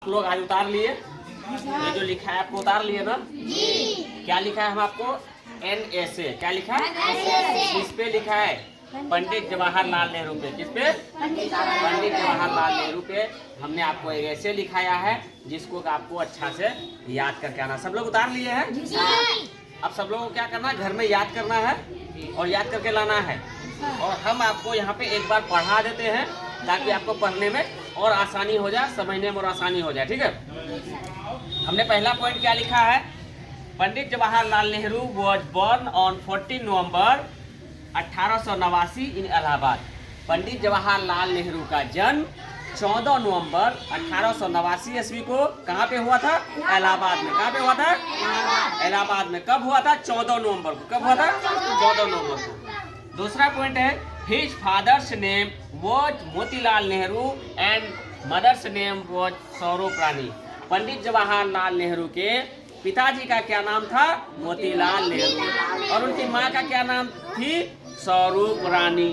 लोग आज उतार लिए, ये जो लिखा है आपको उतार लिए ना जी। क्या लिखा है हम आपको NSA, क्या लिखा है? इस पे लिखा है पंडित जवाहरलाल नेहरू पे। किस पे? पंडित जवाहरलाल नेहरू पे हमने आपको एक ऐसे लिखाया है जिसको आपको अच्छा से याद करके आना। सब लोग उतार लिए हैं? अब सब लोगों को क्या करना है, घर में याद करना है और याद करके लाना है। और हम आपको यहाँ पे एक बार पढ़ा देते हैं ताकि आपको पढ़ने में और आसानी हो जाए, समझने में और आसानी हो जाए। ठीक है, हमने पहला पॉइंट क्या लिखा है? Pandit Jawaharlal Nehru was born on 14 November 1889 in Allahabad. Pandit Jawaharlal Nehru का जन्म 14 नवंबर 1889 ईस्वी को कहाँ पे हुआ था? इलाहाबाद में। कहाँ पे हुआ था? इलाहाबाद में। कब हुआ था? 14 नवंबर को। कब हुआ था? 14 नवंबर को। दूसरा पॉइंट है, his father's name was Motilal Nehru and mother's name was Swarup Rani. पंडित जवाहरलाल नेहरू के पिताजी का क्या नाम था? मोतीलाल नेहरू। और उनकी माँ का क्या नाम थी? स्वरूप रानी।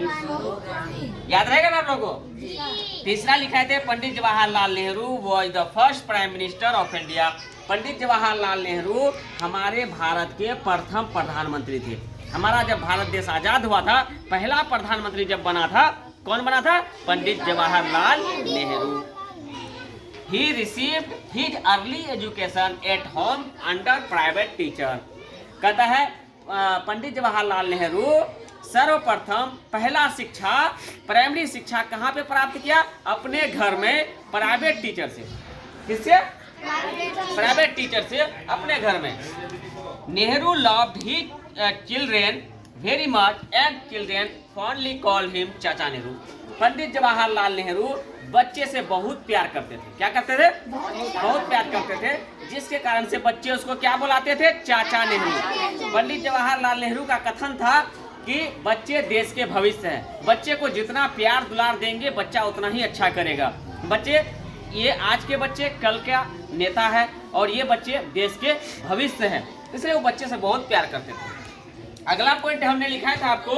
याद रहेगा ना आप लोगों को? तीसरा लिखा थे, Pandit Jawaharlal Nehru was the first prime minister of India. Pandit Jawaharlal Nehru हमारे भारत के प्रथम प्रधानमंत्री थे। हमारा जब भारत देश आजाद हुआ था, पहला प्रधानमंत्री जब बना था, कौन बना था? पंडित Jawaharlal Nehru. He received his early education at home under private teacher। कहता है पंडित जवाहरलाल नेहरू सर्वप्रथम पहला शिक्षा, प्राइमरी शिक्षा कहाँ पे प्राप्त किया? अपने घर में प्राइवेट टीचर से। किससे? प्राइवेट टीचर से, अपने घर में। Nehru loved his children very much and children fondly called him चाचा नेहरू। पंडित जवाहरलाल नेहरू बच्चे से बहुत प्यार करते थे। क्या करते थे? बहुत प्यार करते थे, जिसके कारण से बच्चे उसको क्या बुलाते थे? चाचा नेहरू। पंडित जवाहरलाल नेहरू का कथन था कि बच्चे देश के भविष्य हैं। बच्चे को जितना प्यार दुलार देंगे बच्चा उतना ही अच्छा करेगा। बच्चे, ये आज के बच्चे कल का नेता है और ये बच्चे देश के भविष्य हैं, इसलिए वो बच्चे से बहुत प्यार करते थे। अगला पॉइंट हमने लिखा था आपको,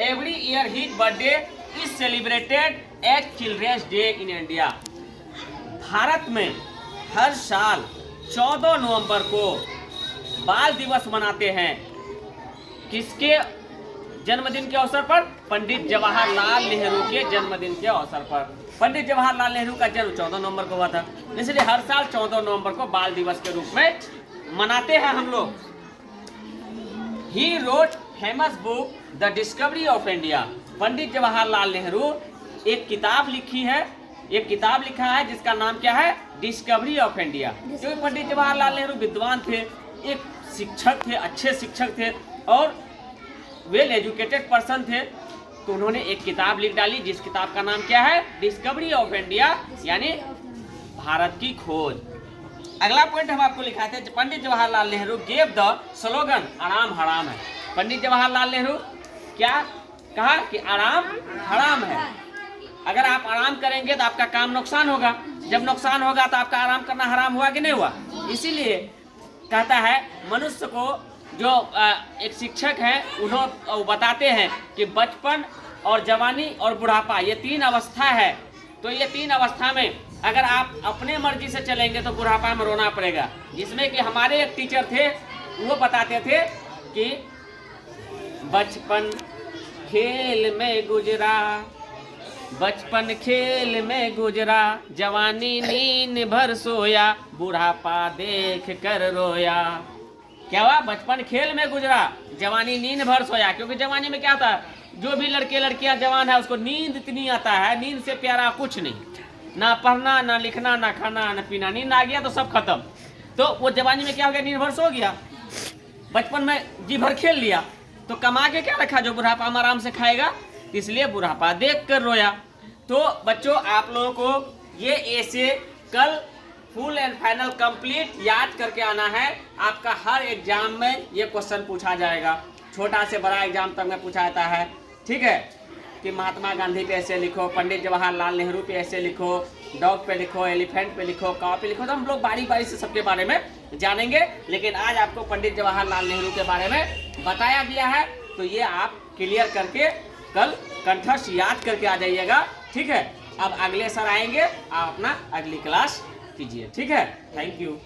every year his birthday is celebrated as children's day in India. Bharat में हर साल 14 नवंबर को बाल दिवस मनाते हैं। किसके जन्मदिन के अवसर पर? पंडित जवाहरलाल नेहरू के जन्मदिन के अवसर पर। पंडित जवाहरलाल नेहरू का जन्म 14 नवंबर को हुआ था, इसलिए हर साल 14 नवंबर को बाल दिवस के रूप में मनाते हैं हम लोग। He wrote famous book The Discovery of India। पंडित जवाहरलाल नेहरू एक किताब लिखी है, एक किताब लिखा है जिसका नाम क्या है? Discovery of India. क्योंकि पंडित जवाहरलाल नेहरू विद्वान थे, एक शिक्षक थे, अच्छे शिक्षक थे और वेल एजुकेटेड पर्सन थे, तो उन्होंने एक किताब लिख डाली जिस किताब का नाम क्या है? डिस्कवरी ऑफ इंडिया, यानी भारत की खोज। अगला पॉइंट हम आपको लिखा थे, Pandit Jawaharlal Nehru gave the slogan आराम हराम है। पंडित जवाहरलाल नेहरू क्या कहा कि आराम हराम है। अगर आप आराम करेंगे तो आपका काम नुकसान होगा, जब नुकसान होगा तो आपका आराम करना हराम हुआ कि नहीं हुआ? इसीलिए कहता है मनुष्य को, जो एक शिक्षक है उन्होंने बताते हैं कि बचपन और जवानी और बुढ़ापा ये तीन अवस्था है। तो ये तीन अवस्था में अगर आप अपने मर्जी से चलेंगे तो बुढ़ापा में रोना पड़ेगा। जिसमें कि हमारे एक टीचर थे, वो बताते थे कि बचपन खेल में गुजरा, बचपन खेल में गुजरा, जवानी नींद भर सोया, बुढ़ापा देख कर रोया। क्या हुआ? बचपन खेल में गुजरा, जवानी नींद भर सोया। क्योंकि जवानी में क्या होता है, जो भी लड़के लड़कियां जवान है उसको नींद इतनी आता है, नींद से प्यारा कुछ नहीं, ना पढ़ना ना लिखना ना खाना ना पीना, नींद आ गया तो सब खत्म। तो वो जवानी में क्या हो गया? नींद भर सो गया। बचपन में जी भर खेल लिया तो कमा के क्या रखा जो बुढ़ापा में आराम से खाएगा, इसलिए बुढ़ापा देख कर रोया। तो बच्चों, आप लोगों को ये ऐसे कल फुल एंड फाइनल कंप्लीट याद करके आना है। आपका हर एग्जाम में ये क्वेश्चन पूछा जाएगा, छोटा से बड़ा एग्जाम तक में पूछा जाता है। ठीक है, कि महात्मा गांधी पे ऐसे लिखो, पंडित जवाहरलाल नेहरू पे ऐसे लिखो, डॉग पे लिखो, एलिफेंट पे लिखो, काव पे लिखो। तो हम लोग बारी बारी से सबके बारे में जानेंगे, लेकिन आज आपको पंडित जवाहरलाल नेहरू के बारे में बताया गया है, तो ये आप क्लियर करके कल कंठस्थ याद करके आ जाइएगा। ठीक है, अब अगले सर आएंगे, आप अपना अगली क्लास कीजिए, ठीक है। Thank you.